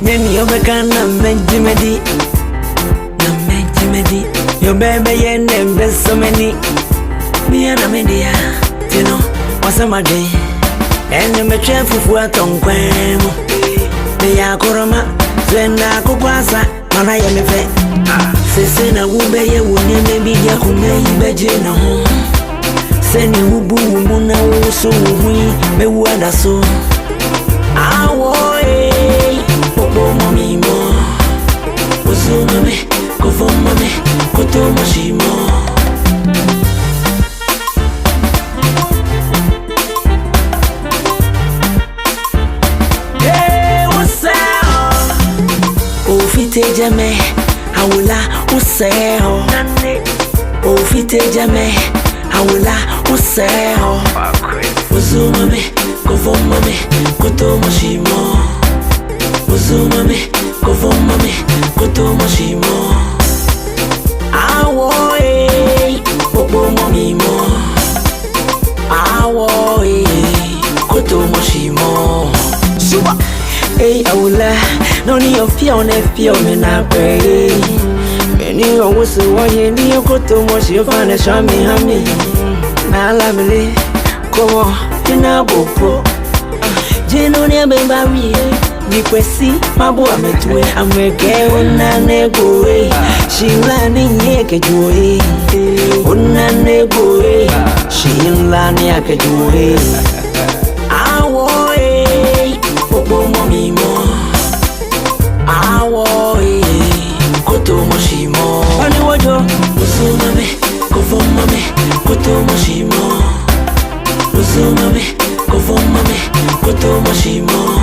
Yen yo beka na menjimedi. Na menjimedi. Yo bebe yen embe so many. Me and media. You know, what's my day? And me chef fufu atonkwemo. Me ya koroma. Zena kukwasa. Mana ye me fe. Sese na wube ye wunye me bidia kume ibeje na ho. Seni ubu umuna uso uhui me wada so. Awo popo mami mo. Uso mame, kofo mame, koto mashimo. Hey, what's up? Ofite jame, awula useho. Ofite jame, awula useho. Uso mame, kofo mame, koto mashimo. Uso mame, kofo mame, koto mashimo. Awo popo mami mo. Awo koto mashimo. Suba. Hey, awula, no ni ofia on FPO me na pray. Many always want you ni koto moshi fana shami hami. Na la mele, come on, ina bopo. Jeno ni abemba mi. Ni kwesi mabu ametwe amweke unanego Shila ni nyeke juwe Unanego Shila ni yake juwe Awo popo mami mo. Awo koto moshimo. Ani wajo uso mame, kofo mame, koto moshimo. Uso mame, kofo mame, koto moshimo.